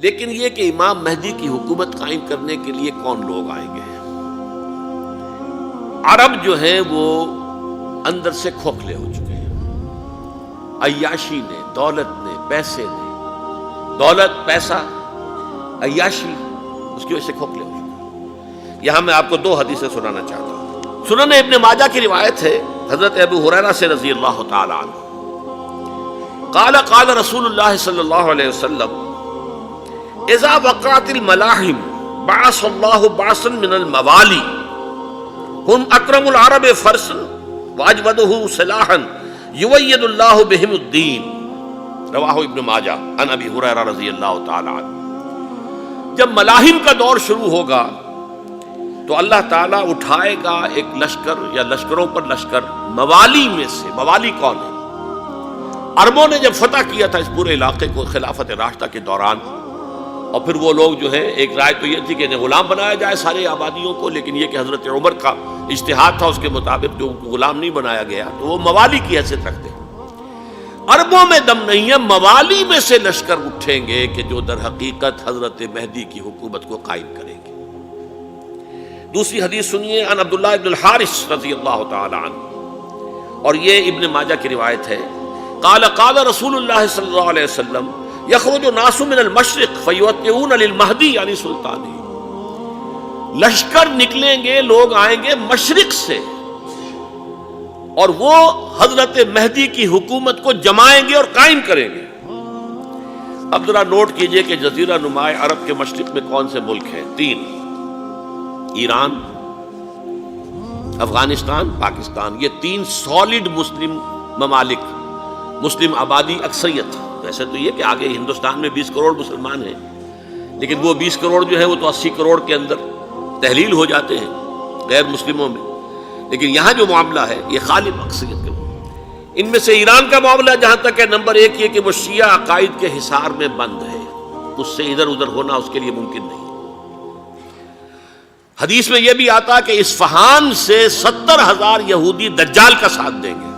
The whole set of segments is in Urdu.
لیکن یہ کہ امام مہدی کی حکومت قائم کرنے کے لیے کون لوگ آئیں گے؟ عرب جو ہیں وہ اندر سے کھوکھلے ہو چکے ہیں، عیاشی نے، دولت نے، پیسے نے، دولت، پیسہ، عیاشی، اس کی وجہ سے کھوکھلے ہو چکے ہیں۔ یہاں میں آپ کو دو حدیثیں سنانا چاہتا ہوں۔ سنن ابن ماجہ کی روایت ہے حضرت ابو ہریرہ سے رضی اللہ تعالی عنہ، قال قال رسول اللہ صلی اللہ علیہ وسلم اذا وقعت الملاحم بعث اللہ بعثا من الموالی ہم اکرم العرب فرسا واجودہ سلاحا یوید اللہ بہم الدین، رواہ ابن ماجہ عن ابی ہریرہ رضی اللہ تعالی عنہ۔ جب ملاحم کا دور شروع ہوگا تو اللہ تعالیٰ اٹھائے گا ایک لشکر یا لشکروں پر لشکر موالی میں سے۔ موالی کون ہے؟ عربوں نے جب فتح کیا تھا اس پورے علاقے کو خلافت راشدہ کے دوران، اور پھر وہ لوگ جو ہے، ایک رائے تو یہ تھی کہ انہیں غلام بنایا جائے سارے آبادیوں کو، لیکن یہ کہ حضرت عمر کا اجتہاد تھا، اس کے مطابق جو غلام نہیں بنایا گیا تو وہ موالی کی حیثیت رکھتے ہیں۔ عربوں میں دم نہیں ہے، موالی میں سے لشکر اٹھیں گے کہ جو در حقیقت حضرت مہدی کی حکومت کو قائم کریں گے۔ دوسری حدیث سنیے، عن عبداللہ ابن الحارث رضی اللہ تعالی عنہ، اور یہ ابن ماجہ کی روایت ہے، قال قال رسول اللہ صلی اللہ علیہ وسلم یخرج ناس من المشرق فیوطئون للمہدی یعنی سلطانی، لشکر نکلیں گے، لوگ آئیں گے مشرق سے، اور وہ حضرت مہدی کی حکومت کو جمائیں گے اور قائم کریں گے۔ اب ذرا نوٹ کیجئے کہ جزیرہ نماء عرب کے مشرق میں کون سے ملک ہیں؟ تین: ایران، افغانستان، پاکستان۔ یہ تین سالڈ مسلم ممالک، مسلم آبادی اکثریت۔ ویسے تو یہ کہ آگے ہندوستان میں 20 کروڑ مسلمان ہیں، لیکن وہ 20 کروڑ جو ہے وہ تو 80 کروڑ کے اندر تحلیل ہو جاتے ہیں غیر مسلموں میں، لیکن یہاں جو معاملہ ہے یہ غالب اکثریت کے۔ ان میں سے ایران کا معاملہ جہاں تک ہے، نمبر 1 یہ کہ وہ شیعہ عقائد کے حصار میں بند ہے، اس سے ادھر ادھر ہونا اس کے لیے ممکن نہیں۔ حدیث میں یہ بھی آتا کہ اصفہان سے 70,000 یہودی دجال کا ساتھ دیں گے،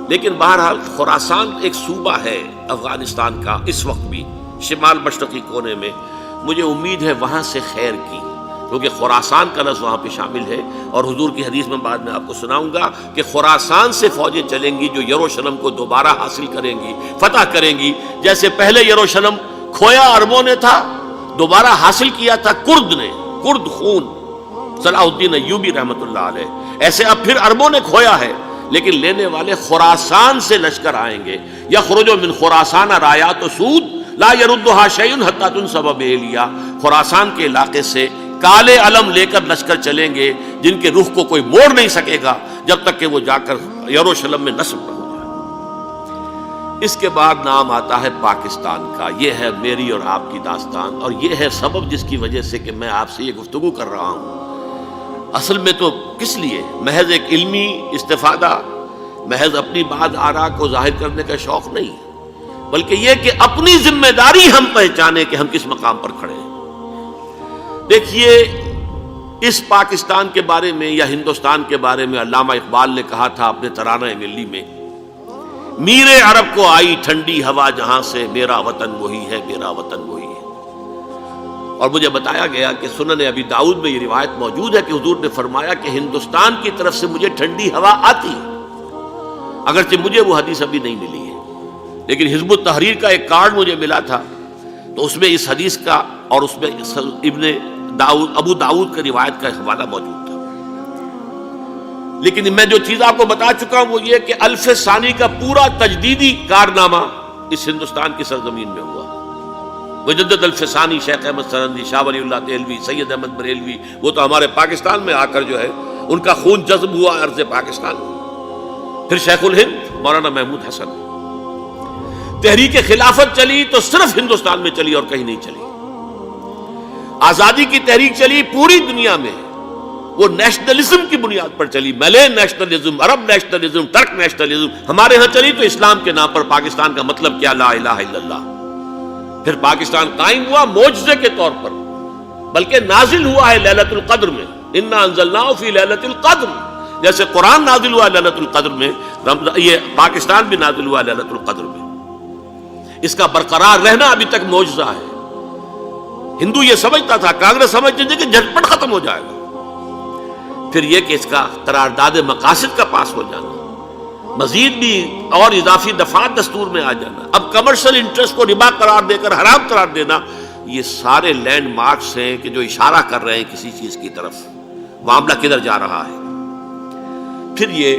لیکن بہرحال خراسان ایک صوبہ ہے افغانستان کا اس وقت بھی شمال مشرقی کونے میں، مجھے امید ہے وہاں سے خیر کی، کیونکہ خراسان کا لفظ وہاں پہ شامل ہے، اور حضور کی حدیث میں بعد میں آپ کو سناؤں گا کہ خراسان سے فوجیں چلیں گی جو یروشلم کو دوبارہ حاصل کریں گی، فتح کریں گی، جیسے پہلے یروشلم کھویا عربوں نے تھا، دوبارہ حاصل کیا تھا کرد نے، کرد خون صلاح الدین ایوبی رحمۃ اللہ علیہ، ایسے اب پھر عربوں نے کھویا ہے، لیکن لینے والے خراسان سے لشکر آئیں گے۔ یخرج من خراسان رایات سود لا یردها شیء حتی تنصب بإیلیا، خراسان کے علاقے سے کالے علم لے کر لشکر چلیں گے جن کے رخ کو کوئی موڑ نہیں سکے گا جب تک کہ وہ جا کر یروشلم میں نصب نہ ہو جائے۔ اس کے بعد نام آتا ہے پاکستان کا۔ یہ ہے میری اور آپ کی داستان، اور یہ ہے سبب جس کی وجہ سے کہ میں آپ سے یہ گفتگو کر رہا ہوں۔ اصل میں تو کس لیے؟ محض ایک علمی استفادہ، محض اپنی بات آراء کو ظاہر کرنے کا شوق نہیں، بلکہ یہ کہ اپنی ذمہ داری ہم پہچانیں کہ ہم کس مقام پر کھڑے ہیں۔ دیکھیے، اس پاکستان کے بارے میں یا ہندوستان کے بارے میں علامہ اقبال نے کہا تھا اپنے ترانہ ملی میں، میرے عرب کو آئی ٹھنڈی ہوا جہاں سے، میرا وطن وہی ہے، میرا وطن وہی ہے۔ اور مجھے بتایا گیا کہ سنن ابی داؤد میں یہ روایت موجود ہے کہ حضور نے فرمایا کہ ہندوستان کی طرف سے مجھے ٹھنڈی ہوا آتی ہے، اگرچہ مجھے وہ حدیث ابھی نہیں ملی ہے، لیکن حزب التحریر کا ایک کارڈ مجھے ملا تھا، تو اس میں اس حدیث کا اور اس میں ابو داؤد کا روایت کا حوالہ موجود تھا۔ لیکن میں جو چیز آپ کو بتا چکا ہوں وہ یہ کہ الف ثانی کا پورا تجدیدی کارنامہ اس ہندوستان کی سرزمین میں ہوا۔ مجدد الف ثانی شیخ احمد سرندی، شاہ ولی اللہ دہلوی، سید احمد بریلوی، وہ تو ہمارے پاکستان میں آ کر جو ہے ان کا خون جذب ہوا ارض پاکستان میں۔ پھر شیخ الہند مولانا محمود حسن۔ تحریک خلافت چلی تو صرف ہندوستان میں چلی اور کہیں نہیں چلی۔ آزادی کی تحریک چلی پوری دنیا میں، وہ نیشنلزم کی بنیاد پر چلی، ملے نیشنلزم، عرب نیشنلزم، ترک نیشنلزم۔ ہمارے ہاں چلی تو اسلام کے نام پر، پاکستان کا مطلب کیا؟ لا الہ الا اللہ۔ پھر پاکستان قائم ہوا معجزے کے طور پر، بلکہ نازل ہوا ہے لیلۃ القدر میں، انا انزلناہ فی لیلۃ القدر، جیسے قرآن نازل ہوا لیلۃ القدر میں، یہ پاکستان بھی نازل ہوا لیلۃ القدر میں۔ اس کا برقرار رہنا ابھی تک معجزہ ہے۔ ہندو یہ سمجھتا تھا، کانگریس سمجھتی تھی کہ جھٹپٹ ختم ہو جائے گا۔ پھر یہ کہ اس کا قرارداد مقاصد کا پاس ہو جانا، مزید بھی اور اضافی دفعات دستور میں آ جانا، اب کمرشل انٹرسٹ کو ربا قرار دے کر حرام قرار دینا، یہ سارے لینڈ مارکس ہیں کہ جو اشارہ کر رہے ہیں کسی چیز کی طرف، معاملہ کدھر جا رہا ہے۔ پھر یہ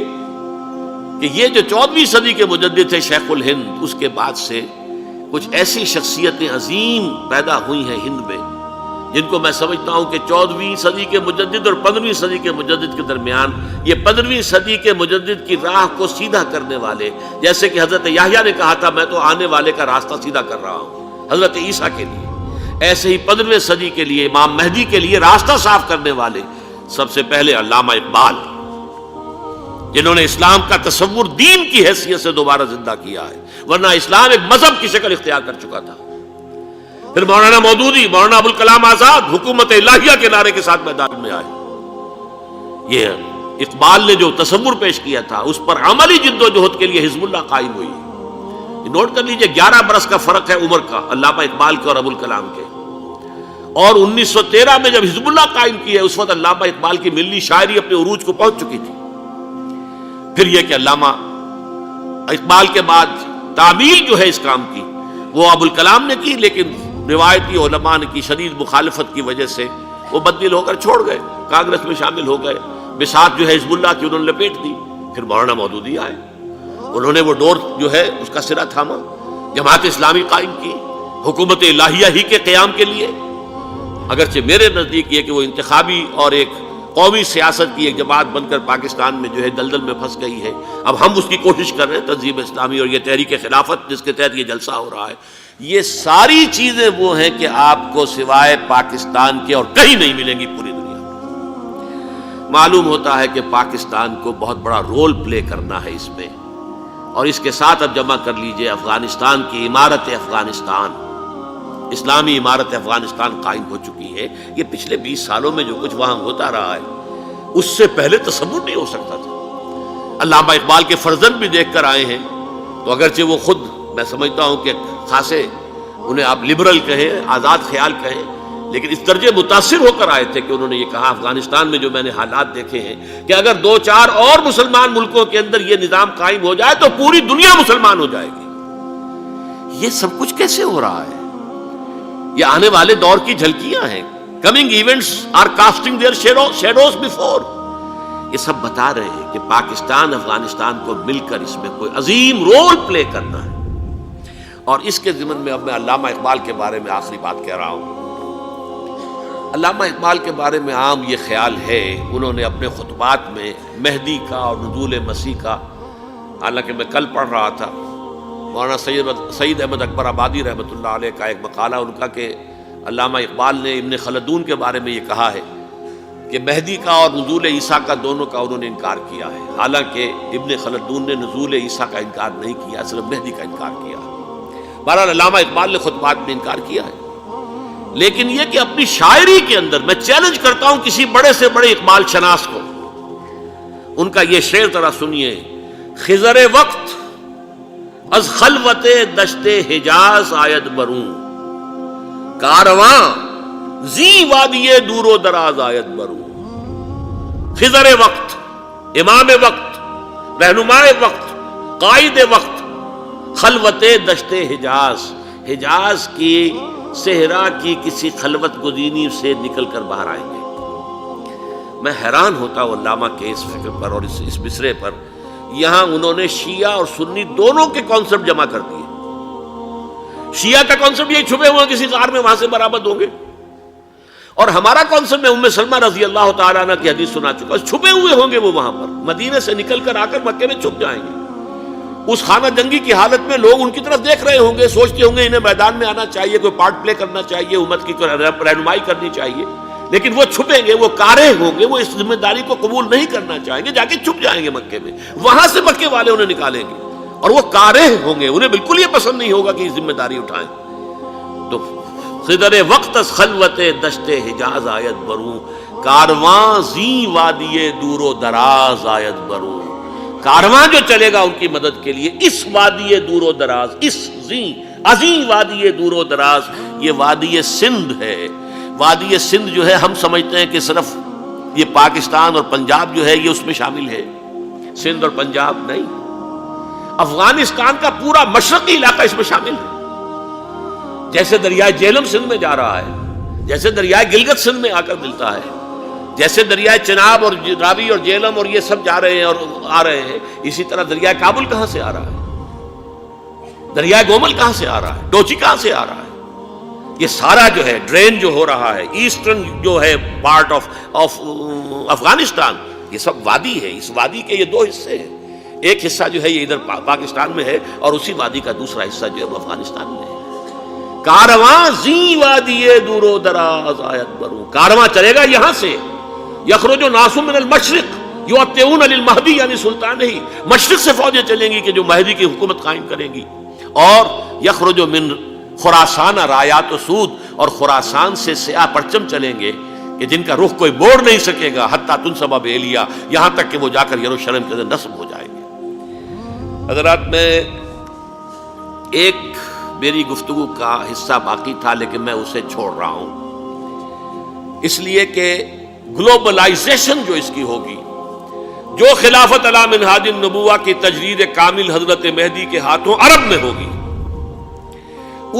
کہ یہ جو 14ویں صدی کے مجدد تھے شیخ الہند، اس کے بعد سے کچھ ایسی شخصیتیں عظیم پیدا ہوئی ہیں ہند میں، جن کو میں سمجھتا ہوں کہ 14ویں صدی کے مجدد اور 15ویں صدی کے مجدد کے درمیان یہ 15ویں صدی کے مجدد کی راہ کو سیدھا کرنے والے، جیسے کہ حضرت یحییٰ نے کہا تھا میں تو آنے والے کا راستہ سیدھا کر رہا ہوں حضرت عیسیٰ کے لیے، ایسے ہی 15ویں صدی کے لیے امام مہدی کے لیے راستہ صاف کرنے والے سب سے پہلے علامہ اقبال، جنہوں نے اسلام کا تصور دین کی حیثیت سے دوبارہ زندہ کیا ہے، ورنہ اسلام ایک مذہب کی شکل اختیار کر چکا تھا۔ پھر مولانا مودودی، مولانا ابوالکلام آزاد حکومت الہیہ کے نعرے کے ساتھ میدان میں آئے۔ یہ اقبال نے جو تصور پیش کیا تھا اس پر عملی جد و جہد کے لیے حزب اللہ قائم ہوئی۔ نوٹ کر لیجئے 11 برس کا فرق ہے عمر کا علامہ اقبال کے اور ابوالکلام کے، اور 1913 میں جب حزب اللہ قائم کی ہے اس وقت علامہ اقبال کی ملی شاعری اپنے عروج کو پہنچ چکی تھی۔ پھر یہ کہ علامہ اقبال کے بعد تعمیل جو ہے اس کام کی وہ ابوالکلام نے کی، لیکن روایتی علماء نے کی شدید مخالفت کی وجہ سے وہ بددل ہو کر چھوڑ گئے، کانگریس میں شامل ہو گئے، بساط جو ہے حزب اللہ کی انہوں نے لپیٹ دی۔ پھر مولانا مودودی آئے، انہوں نے وہ ڈور جو ہے اس کا سرا تھاما، جماعت اسلامی قائم کی حکومت الہیہ ہی کے قیام کے لیے، اگرچہ میرے نزدیک یہ کہ وہ انتخابی اور ایک قومی سیاست کی ایک جماعت بن کر پاکستان میں جو ہے دلدل میں پھنس گئی ہے۔ اب ہم اس کی کوشش کر رہے ہیں، تنظیم اسلامی اور یہ تحریک خلافت جس کے تحت یہ جلسہ ہو رہا ہے، یہ ساری چیزیں وہ ہیں کہ آپ کو سوائے پاکستان کے اور کہیں نہیں ملیں گی پوری دنیا میں۔ معلوم ہوتا ہے کہ پاکستان کو بہت بڑا رول پلے کرنا ہے اس میں، اور اس کے ساتھ اب جمع کر لیجئے افغانستان کی عمارت افغانستان، اسلامی عمارت افغانستان قائم ہو چکی ہے۔ یہ پچھلے 20 سالوں میں جو کچھ وہاں ہوتا رہا ہے اس سے پہلے تصور نہیں ہو سکتا تھا۔ علامہ اقبال کے فرزند بھی دیکھ کر آئے ہیں، تو اگرچہ وہ خود میں سمجھتا ہوں کہ خاصے انہیں آپ لبرل کہیں، آزاد خیال کہیں، لیکن اس درجے متاثر ہو کر آئے تھے کہ انہوں نے یہ کہا افغانستان میں جو میں نے حالات دیکھے ہیں کہ اگر 2-4 اور مسلمان ملکوں کے اندر یہ نظام قائم ہو جائے تو پوری دنیا مسلمان ہو جائے گی۔ یہ سب کچھ کیسے ہو رہا ہے؟ یہ آنے والے دور کی جھلکیاں ہیں۔ Coming events are casting their shadows before. یہ سب بتا رہے ہیں کہ پاکستان افغانستان کو مل کر اس میں کوئی عظیم رول پلے کرنا ہے۔ اور اس کے ضمن میں اب میں علامہ اقبال کے بارے میں آخری بات کہہ رہا ہوں۔ علامہ اقبال کے بارے میں عام یہ خیال ہے، انہوں نے اپنے خطبات میں مہدی کا اور نزول مسیح کا، حالانکہ میں کل پڑھ رہا تھا مولانا سید احمد اکبر آبادی رحمۃ اللہ علیہ کا ایک مقالہ ان کا کہ علامہ اقبال نے ابن خلدون کے بارے میں یہ کہا ہے کہ مہدی کا اور نزول عیسیٰ کا دونوں کا انہوں نے انکار کیا ہے، حالانکہ ابن خلدون نے نزول عیسیٰ کا انکار نہیں کیا، صرف مہدی کا انکار کیا ہے۔ بہرحال علامہ اقبال نے خطبات میں انکار کیا ہے، لیکن یہ کہ اپنی شاعری کے اندر میں چیلنج کرتا ہوں کسی بڑے سے بڑے اقبال شناس کو، ان کا یہ شعر ذرا سنیے: خضر وقت از خلوت دشت حجاز آید بروں، کارواں زی وادی دور و دراز آید بروں۔ خضر وقت، امام وقت، رہنمائے وقت، قائد وقت، خلوت دشت حجاز، حجاز کی صحرا کی کسی خلوت گزینی سے نکل کر باہر آئیں گے۔ میں حیران ہوتا ہوں علامہ کے اس فکر پر اور اس مصرے پر۔ یہاں انہوں نے شیعہ اور سنی دونوں کے کانسیپٹ جمع کر دیے۔ شیعہ کا کانسیپٹ یہی چھپے ہوئے کسی غار میں وہاں سے برآمد ہوں گے، اور ہمارا کانسیپٹ میں ام سلمہ رضی اللہ تعالیٰ عنہ کی حدیث سنا چکا، چھپے ہوئے ہوں گے وہ وہاں پر، مدینے سے نکل کر آ کر مکے میں چھپ جائیں گے۔ اس خانہ جنگی کی حالت میں لوگ ان کی طرف دیکھ رہے ہوں گے، سوچتے ہوں گے انہیں میدان میں آنا چاہیے، کوئی پارٹ پلے کرنا چاہیے، امت کی رہنمائی کرنی چاہیے، لیکن وہ چھپیں گے، وہ کارے ہوں گے، وہ اس ذمہ داری کو قبول نہیں کرنا چاہیں گے، جا کے چھپ جائیں گے مکے میں، وہاں سے مکے والے انہیں نکالیں گے، اور وہ کارے ہوں گے، انہیں بالکل یہ پسند نہیں ہوگا کہ یہ ذمہ داری اٹھائیں۔ تو خضر وقت از خلوت دشت حجاز آیت بروں، کارواں زی وادی دور و دراز آیت بروں۔ کارواں جو چلے گا ان کی مدد کے لیے اس وادی دور و دراز، اس زی عظیم وادی دور و دراز، یہ وادی سندھ ہے۔ وادی سندھ جو ہے ہم سمجھتے ہیں کہ صرف یہ پاکستان اور پنجاب جو ہے یہ اس میں شامل ہے، سندھ اور پنجاب نہیں، افغانستان کا پورا مشرقی علاقہ اس میں شامل ہے۔ جیسے دریائے جیلم سندھ میں جا رہا ہے، جیسے دریائے گلگت سندھ میں آ کر ملتا ہے، جیسے دریائے چناب اور راوی اور جیلم اور یہ سب جا رہے ہیں اور آ رہے ہیں، اسی طرح دریائے کابل کہاں سے آ رہا ہے، دریائے گومل کہاں سے آ رہا ہے، ڈوچی کہاں سے آ رہا ہے، یہ سارا جو ہے ڈرین جو ہو رہا ہے ایسٹرن جو ہے پارٹ آف افغانستان، یہ سب وادی ہے۔ اس وادی کے یہ دو حصے ہیں، ایک حصہ جو ہے یہ ادھر پاکستان میں ہے اور اسی وادی کا دوسرا حصہ جو ہے وہ افغانستان میں ہے۔ کارواں زی وادی دور و دراز آیت برو، کارواں چلے گا یہاں سے، یخرج ناس من المشرق یؤتون للمہدی یعنی سلطان ہی، مشرق سے فوجیں چلیں گی کہ جو مہدی کی حکومت قائم کریں گی، اور یخرج من خراسان رایات و سود، اور خراسان سے سیاہ پرچم چلیں گے کہ جن کا رخ کوئی موڑ نہیں سکے گا، حتیٰ تنصب بإیلیا، یہاں تک کہ وہ جا کر یروشلم کے اندر نصب ہو جائیں گے۔ حضرات، میں ایک میری گفتگو کا حصہ باقی تھا لیکن میں اسے چھوڑ رہا ہوں، اس لیے کہ گلوبلائزیشن جو اس کی ہوگی، جو خلافت علی منہاج النبوہ کی تجرید کامل حضرت مہدی کے ہاتھوں عرب میں ہوگی،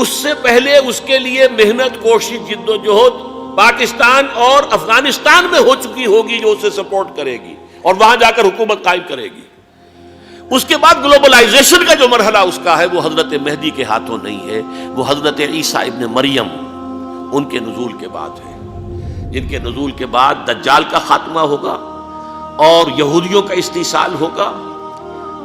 اس سے پہلے اس کے لیے محنت، کوشش، جد و جہد پاکستان اور افغانستان میں ہو چکی ہوگی جو اسے سپورٹ کرے گی اور وہاں جا کر حکومت قائم کرے گی۔ اس کے بعد گلوبلائزیشن کا جو مرحلہ اس کا ہے وہ حضرت مہدی کے ہاتھوں نہیں ہے، وہ حضرت عیسیٰ ابن مریم ان کے نزول کے بعد ہے، جن کے نزول کے بعد دجال کا خاتمہ ہوگا اور یہودیوں کا استحصال ہوگا،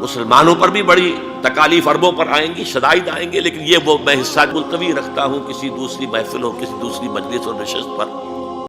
مسلمانوں پر بھی بڑی تکالیف عربوں پر آئیں گی، شدائد آئیں گے، لیکن یہ وہ میں حصہ ملتوی رکھتا ہوں کسی دوسری محفل اور کسی دوسری مجلس اور نشست پر۔